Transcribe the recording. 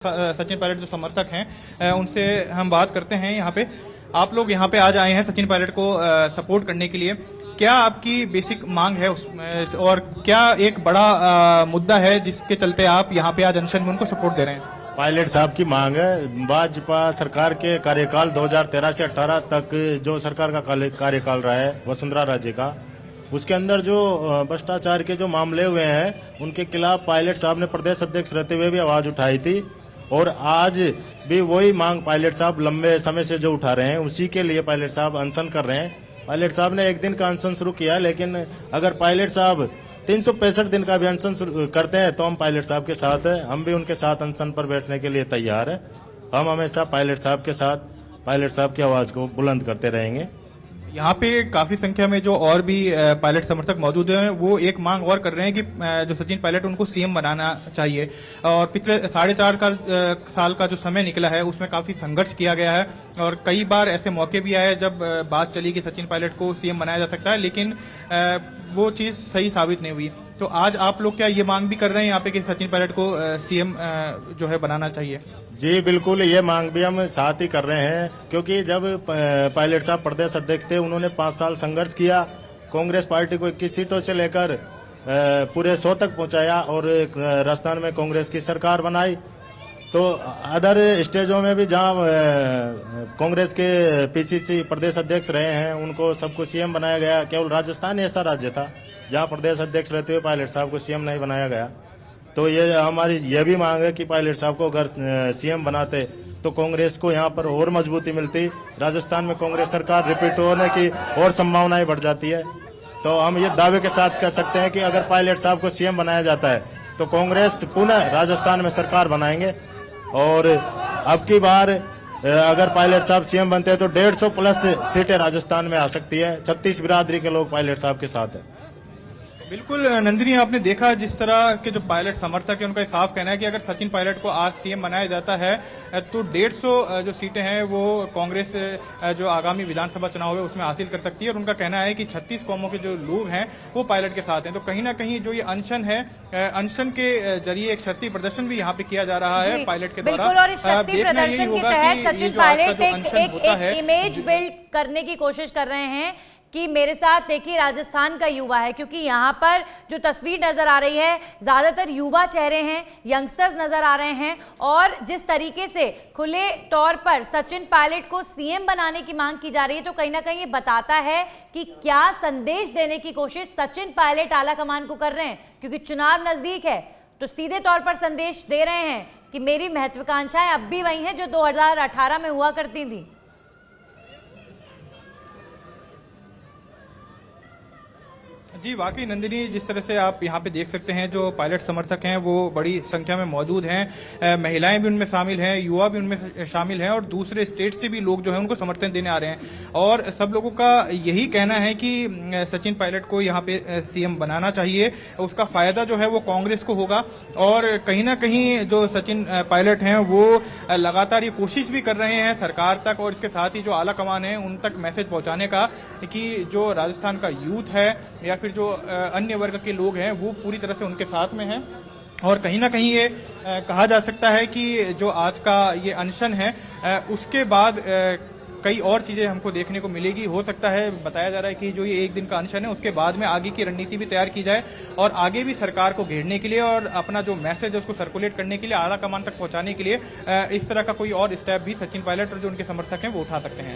सचिन पायलट जो समर्थक हैं उनसे हम बात करते हैं। यहाँ पे आप लोग यहाँ पे आज आए हैं सचिन पायलट को सपोर्ट करने के लिए। क्या आपकी बेसिक मांग है उसमें और क्या एक बड़ा मुद्दा है जिसके चलते आप यहाँ पे आज अनशन में उनको सपोर्ट दे रहे हैं? पायलट साहब की मांग है भाजपा सरकार के कार्यकाल 2013 से 18 तक जो सरकार का कार्यकाल रहा है वसुंधरा राजे का, उसके अंदर जो भ्रष्टाचार के जो मामले हुए हैं उनके खिलाफ पायलट साहब ने प्रदेश अध्यक्ष रहते हुए भी आवाज उठाई थी और आज भी वही मांग पायलट साहब लंबे समय से जो उठा रहे हैं उसी के लिए पायलट साहब अनशन कर रहे हैं। पायलट साहब ने एक दिन का अनशन शुरू किया, लेकिन अगर पायलट साहब 365 दिन का भी अनशन करते हैं तो हम पायलट साहब के साथ हैं। हम भी उनके साथ अनशन पर बैठने के लिए तैयार हैं। हम हमेशा पायलट साहब के साथ पायलट साहब की आवाज को बुलंद करते रहेंगे। यहाँ पे काफी संख्या में जो और भी पायलट समर्थक मौजूद हैं वो एक मांग और कर रहे हैं कि जो सचिन पायलट उनको सीएम बनाना चाहिए। और पिछले 4.5 साल का जो समय निकला है उसमें काफी संघर्ष किया गया है और कई बार ऐसे मौके भी आए जब बात चली कि सचिन पायलट को सीएम बनाया जा सकता है, लेकिन वो चीज सही साबित नहीं हुई। तो आज आप लोग क्या ये मांग भी कर रहे हैं यहाँ पे कि सचिन पायलट को सीएम जो है बनाना चाहिए? जी बिल्कुल, ये मांग भी हम साथ ही कर रहे हैं, क्योंकि जब पायलट साहब प्रदेश अध्यक्ष थे उन्होंने 5 साल संघर्ष किया, कांग्रेस पार्टी को 21 सीटों से लेकर पूरे 100 तक पहुंचाया और राजस्थान में कांग्रेस की सरकार बनाई। तो अदर स्टेजों में भी जहां कांग्रेस के पीसीसी प्रदेश अध्यक्ष रहे हैं उनको सबको सीएम बनाया गया। केवल राजस्थान ऐसा राज्य था जहां प्रदेश अध्यक्ष रहते हुए पायलट साहब को सीएम नहीं बनाया गया। तो ये हमारी यह भी मांग है कि पायलट साहब को अगर सीएम बनाते तो कांग्रेस को यहाँ पर और मजबूती मिलती, राजस्थान में कांग्रेस सरकार रिपीट होने की और संभावनाएं बढ़ जाती है। तो हम ये दावे के साथ कह सकते हैं कि अगर पायलट साहब को सीएम बनाया जाता है तो कांग्रेस पुनः राजस्थान में सरकार बनाएंगे और अब की बार अगर पायलट साहब सीएम बनते हैं तो 150 प्लस सीटें राजस्थान में आ सकती है। 36 बिरादरी के लोग पायलट साहब के साथ है। बिल्कुल नंदिनी, आपने देखा जिस तरह के जो पायलट समर्थक है उनका साफ कहना है कि अगर सचिन पायलट को आज सीएम बनाया जाता है तो 150 जो सीटें हैं वो कांग्रेस जो आगामी विधानसभा चुनाव है उसमें हासिल कर सकती है। और उनका कहना है कि 36 कौमों के जो लोग हैं वो पायलट के साथ हैं। तो कहीं ना कहीं जो ये अनशन है, अनशन के जरिए एक शक्ति प्रदर्शन भी यहाँ पे किया जा रहा है पायलट के द्वारा। बिल्कुल, और इस शक्ति प्रदर्शन के तहत सचिन पायलट एक इमेज बिल्ड करने की कोशिश कर रहे हैं कि मेरे साथ देखिए राजस्थान का युवा है, क्योंकि यहाँ पर जो तस्वीर नजर आ रही है ज्यादातर युवा चेहरे हैं, यंगस्टर्स नजर आ रहे हैं। और जिस तरीके से खुले तौर पर सचिन पायलट को सीएम बनाने की मांग की जा रही है तो कहीं ना कहीं ये बताता है कि क्या संदेश देने की कोशिश सचिन पायलट आला कमान को कर रहे हैं। क्योंकि चुनाव नजदीक है तो सीधे तौर पर संदेश दे रहे हैं कि मेरी महत्वाकांक्षाएं अब भी वही हैं जो 2018 में हुआ करती थी। जी वाकई नंदिनी, जिस तरह से आप यहाँ पे देख सकते हैं जो पायलट समर्थक हैं वो बड़ी संख्या में मौजूद हैं। महिलाएं भी उनमें शामिल हैं, युवा भी उनमें शामिल हैं और दूसरे स्टेट से भी लोग जो हैं उनको समर्थन देने आ रहे हैं। और सब लोगों का यही कहना है कि सचिन पायलट को यहाँ पे सीएम बनाना चाहिए। उसका फायदा जो है वो कांग्रेस को होगा। और कहीं ना कहीं जो सचिन पायलट हैं वो लगातार ये कोशिश भी कर रहे हैं सरकार तक और इसके साथ ही जो आला कमान है उन तक मैसेज पहुंचाने का कि जो राजस्थान का यूथ है या फिर जो अन्य वर्ग के लोग हैं वो पूरी तरह से उनके साथ में हैं। और कहीं ना कहीं ये कहा जा सकता है कि जो आज का ये अनशन है उसके बाद कई और चीजें हमको देखने को मिलेगी। हो सकता है, बताया जा रहा है कि जो ये एक दिन का अनशन है उसके बाद में आगे की रणनीति भी तैयार की जाए और आगे भी सरकार को घेरने के लिए और अपना जो मैसेज है उसको सर्कुलेट करने के लिए, आला कमान तक पहुंचाने के लिए इस तरह का कोई और स्टेप भी सचिन पायलट और जो उनके समर्थक हैं वो उठा सकते हैं।